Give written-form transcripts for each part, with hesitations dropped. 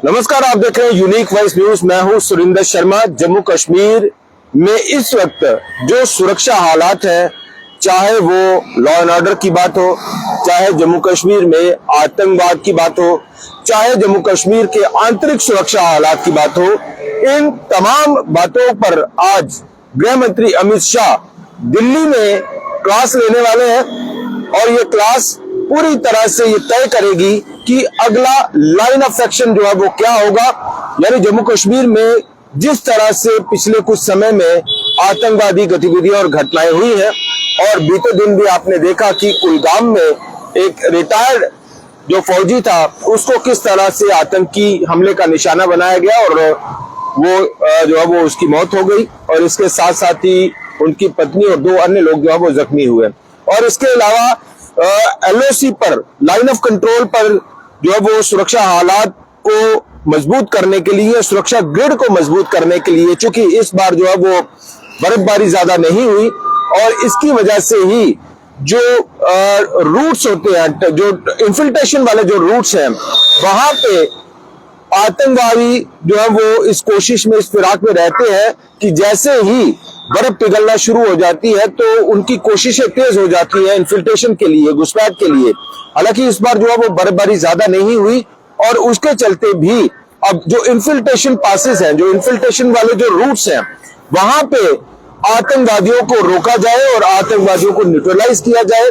नमस्कार, आप देख रहे हैं यूनिक वॉइस न्यूज। मैं हूं सुरिंदर शर्मा। जम्मू कश्मीर में इस वक्त जो सुरक्षा हालात है, चाहे वो लॉ एंड ऑर्डर की बात हो, चाहे जम्मू कश्मीर में आतंकवाद की बात हो, चाहे जम्मू कश्मीर के आंतरिक सुरक्षा हालात की बात हो, इन तमाम बातों पर आज गृह मंत्री अमित शाह दिल्ली में क्लास लेने वाले हैं और ये क्लास पूरी तरह से ये तय करेगी कि अगला लाइन ऑफ एक्शन जो है वो क्या होगा। यानी जम्मू कश्मीर में जिस तरह से पिछले कुछ समय में आतंकवादी गतिविधियां और घटनाएं हुई हैं, और बीते दिन भी आपने देखा कि कुलगाम में एक रिटायर्ड जो फौजी था उसको किस तरह से आतंकी हमले का निशाना बनाया गया और वो जो है वो उसकी मौत हो गई, और इसके साथ साथ ही उनकी पत्नी और 2 अन्य लोग जो है वो जख्मी हुए। और इसके अलावा LOC पर, लाइन ऑफ कंट्रोल पर जो है वो सुरक्षा हालात को मजबूत करने के लिए, सुरक्षा ग्रिड को मजबूत करने के लिए, चूंकि इस बार जो है वो बर्फबारी ज्यादा नहीं हुई और इसकी वजह से ही जो रूट्स होते हैं, जो इन्फिल्ट्रेशन वाले जो रूट्स हैं, वहां पे आतंकवादी जो है वो इस कोशिश में, इस फिराक में रहते हैं कि जैसे ही बर्फ पिघलना शुरू हो जाती है तो उनकी कोशिशें तेज हो जाती है इन्फिल्ट्रेशन के लिए, घुसपैठ के लिए। हालांकि इस बार जो है वो बर्फबारी ज्यादा नहीं हुई और उसके चलते भी अब जो इन्फिल्ट्रेशन पासेस हैं, जो इन्फिल्ट्रेशन वाले जो रूट्स हैं, वहां पे आतंकवादियों को रोका जाए और आतंकवादियों को न्यूट्रलाइज किया जाए।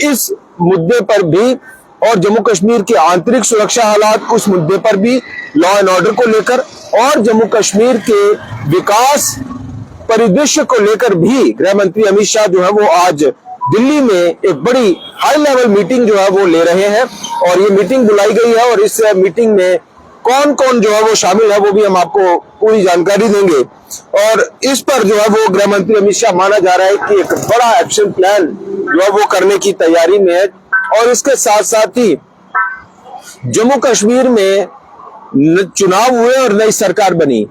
इस मुद्दे पर भी, और जम्मू कश्मीर के आंतरिक सुरक्षा हालात, उस मुद्दे पर भी, लॉ एंड ऑर्डर को लेकर और जम्मू कश्मीर के विकास परिदृश्य को लेकर भी गृह मंत्री अमित शाह जो है वो आज दिल्ली में एक बड़ी हाई लेवल मीटिंग जो है वो ले रहे हैं। और ये मीटिंग बुलाई गई है और इस मीटिंग में कौन कौन जो है वो शामिल है वो भी हम आपको पूरी जानकारी देंगे। और इस पर जो है वो गृह मंत्री अमित शाह माना जा रहा है कि एक बड़ा एक्शन प्लान जो है वो करने की तैयारी में है। और इसके साथ साथ ही जम्मू कश्मीर में चुनाव हुए और नई सरकार बनी,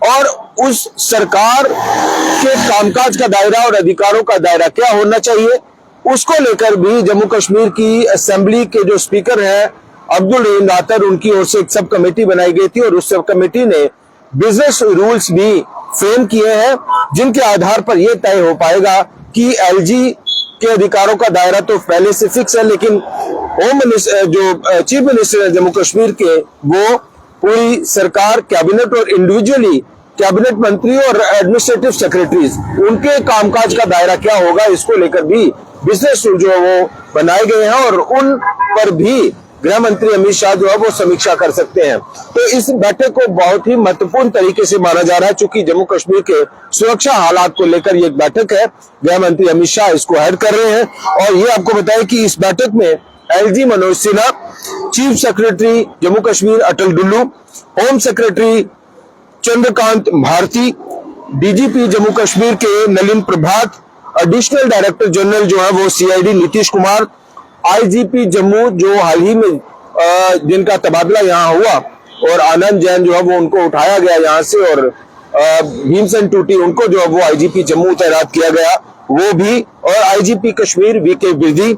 और उस सरकार के कामकाज का दायरा और अधिकारों का दायरा क्या होना चाहिए, उसको लेकर भी जम्मू कश्मीर की असेंबली के जो स्पीकर हैं अब्दुल रहीम रातर, उनकी ओर से एक सब कमेटी बनाई गई थी और उस सब कमेटी ने बिजनेस रूल्स भी फ्रेम किए हैं, जिनके आधार पर यह तय हो पाएगा कि LG के अधिकारों का दायरा तो पहले से फिक्स है, लेकिन होम मिनिस्टर, जो चीफ मिनिस्टर है जम्मू कश्मीर के, वो पूरी सरकार, कैबिनेट और इंडिविजुअली कैबिनेट मंत्री और एडमिनिस्ट्रेटिव सेक्रेटरीज, उनके कामकाज का दायरा क्या होगा, इसको लेकर भी बिजनेस रूल जो है वो बनाए गए हैं और उन पर भी गृह मंत्री अमित शाह जो है वो समीक्षा कर सकते हैं। तो इस बैठक को बहुत ही महत्वपूर्ण तरीके से माना जा रहा है, चूंकि जम्मू कश्मीर के सुरक्षा हालात को लेकर ये एक बैठक है। गृह मंत्री अमित शाह इसको हेड कर रहे हैं। और ये आपको बताएं कि इस बैठक में LG Manoj Sinha, chief secretary Jammu Kashmir Atal Dulloo, home secretary Chandrakant Bharti, DGP Jammu Kashmir के Nalin Prabhat, additional director general जो है वो CID नीतीश कुमार, IGP जम्मू जो हाल ही में जिनका तबादला यहाँ हुआ और आनंद जैन जो है वो उनको उठाया गया यहाँ से, और भीमसेन टूटी उनको जो है वो IGP जम्मू तैनात किया गया, वो भी, और IGP कश्मीर VK बिरदी,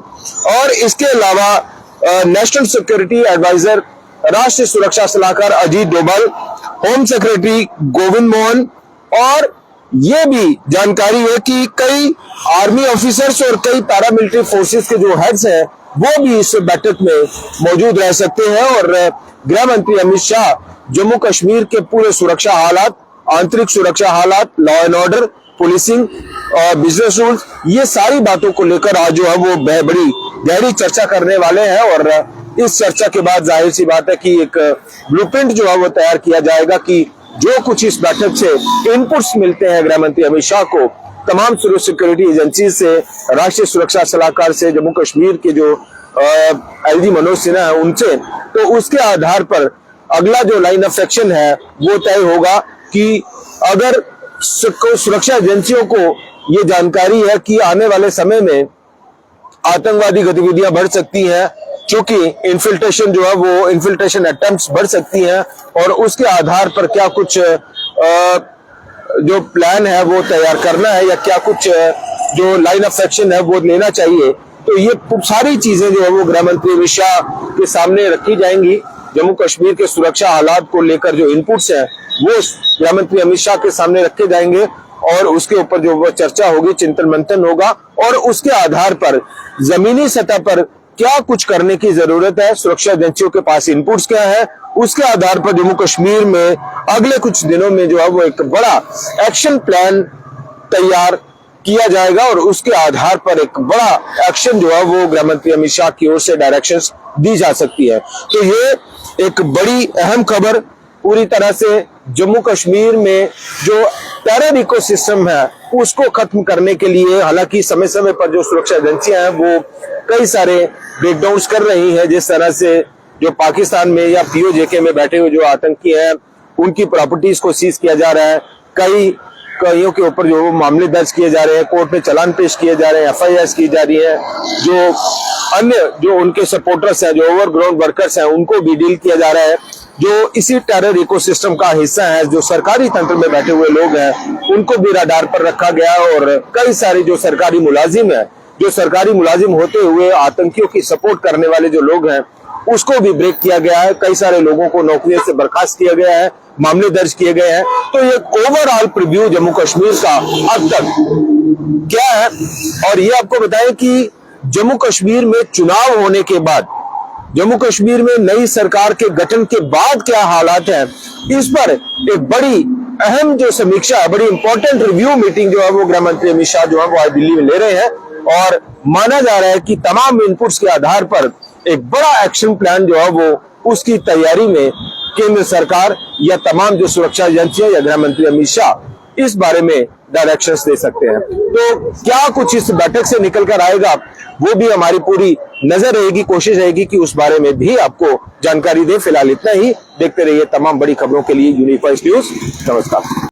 और इसके अलावा नेशनल सिक्योरिटी एडवाइजर, राष्ट्रीय सुरक्षा सलाहकार अजीत डोभाल, होम सेक्रेटरी गोविंद मोहन। और ये भी जानकारी है कि कई आर्मी ऑफिसर्स और कई पैरामिलिट्री फोर्सेस के जो हेड्स हैं वो भी इस बैठक में मौजूद रह सकते हैं। और गृह मंत्री अमित शाह जम्मू कश्मीर के पूरे सुरक्षा हालात, आंतरिक सुरक्षा हालात, लॉ एंड ऑर्डर, पुलिसिंग और बिजनेस रूल्स, ये सारी बातों को लेकर आज जो है वो बड़ी गहरी चर्चा करने वाले हैं। और इस चर्चा के बाद जाहिर सी बात है कि एक ब्लूप्रिंट जो है वो तैयार किया जाएगा कि जो कुछ इस बैठक से इनपुट्स मिलते हैं गृह मंत्री अमित शाह को, तमाम सिक्योरिटी एजेंसी से, राष्ट्रीय सुरक्षा सलाहकार से, जम्मू कश्मीर के जो LG मनोज सिन्हा है उनसे, तो उसके आधार पर अगला जो लाइन ऑफ एक्शन है वो तय होगा कि अगर सुरक्षा एजेंसियों को ये जानकारी है कि आने वाले समय में आतंकवादी गतिविधियां बढ़ सकती हैं, क्योंकि इन्फिल्ट्रेशन जो है वो इन्फिल्ट्रेशन अटेम्प्ट्स बढ़ सकती हैं, और उसके आधार पर क्या कुछ जो प्लान है वो तैयार करना है या क्या कुछ जो लाइन ऑफ एक्शन है वो लेना चाहिए। तो ये सारी चीजें जो है वो गृह मंत्री अमित शाह के सामने रखी जाएंगी जम्मू कश्मीर के सुरक्षा हालात को लेकर जो इनपुट्स हैं वो गृह मंत्री अमित शाह के सामने रखे जाएंगे और उसके ऊपर जो वो चर्चा होगी, चिंतन मंथन होगा और उसके आधार पर जमीनी सतह पर क्या कुछ करने की जरूरत है, सुरक्षा एजेंसियों के पास इनपुट्स क्या है, उसके आधार पर जम्मू कश्मीर में अगले कुछ दिनों में जो है वो एक बड़ा एक्शन प्लान तैयार किया जाएगा और उसके आधार पर एक बड़ा एक्शन जो है वो गृह मंत्री अमित शाह की ओर से डायरेक्शंस दी जा सकती है। तो ये एक बड़ी अहम खबर पूरी तरह से जम्मू कश्मीर में जो टेरर इकोसिस्टम है उसको खत्म करने के लिए, हालांकि समय समय पर जो सुरक्षा एजेंसियां हैं वो कई सारे ब्रेकडाउन्स कर रही हैं, जिस तरह से जो पाकिस्तान में या पीओजेके में बैठे हुए जो आतंकी हैं उनकी प्रॉपर्टीज को सीज किया जा रहा है, कईयों के ऊपर जो मामले दर्ज किए जा रहे हैं, कोर्ट में चालान पेश किए जा रहे हैं, एफआईआर की जा रही है, जो अन्य जो उनके सपोर्टर्स हैं, जो ओवरग्राउंड वर्कर्स हैं उनको भी डील किया जा रहा है, जो इसी टेरर इकोसिस्टम का हिस्सा है, जो सरकारी तंत्र में बैठे हुए लोग हैं उनको भी रडार पर रखा गया और कई सारे जो सरकारी मुलाजिम है, जो सरकारी मुलाजिम होते हुए आतंकियों की सपोर्ट करने वाले जो लोग हैं उसको भी ब्रेक किया गया है, कई सारे लोगों को नौकरियों से बर्खास्त किया गया है, मामले दर्ज किए गए हैं। तो ये ओवरऑल प्रीव्यू जम्मू कश्मीर का अब तक क्या है, और ये आपको बताएं कि जम्मू कश्मीर में चुनाव होने के बाद, जम्मू कश्मीर में नई सरकार के गठन के बाद क्या हालात हैं, इस पर एक बड़ी अहम जो समीक्षा, बड़ी इंपॉर्टेंट रिव्यू मीटिंग जो है वो गृह मंत्री अमित शाह जो है वो आज दिल्ली में ले रहे हैं और माना जा रहा है कि तमाम इनपुट्स के आधार पर एक बड़ा एक्शन प्लान जो है वो उसकी तैयारी में केंद्र सरकार या तमाम जो सुरक्षा एजेंसियां या गृह मंत्री अमित शाह इस बारे में डायरेक्शंस दे सकते हैं। तो क्या कुछ इस बैठक से निकल कर आएगा वो भी हमारी पूरी नजर रहेगी, कोशिश रहेगी कि उस बारे में भी आपको जानकारी दें। फिलहाल इतना ही, देखते रहिए तमाम बड़ी खबरों के लिए यूनिक वॉइस न्यूज। नमस्कार।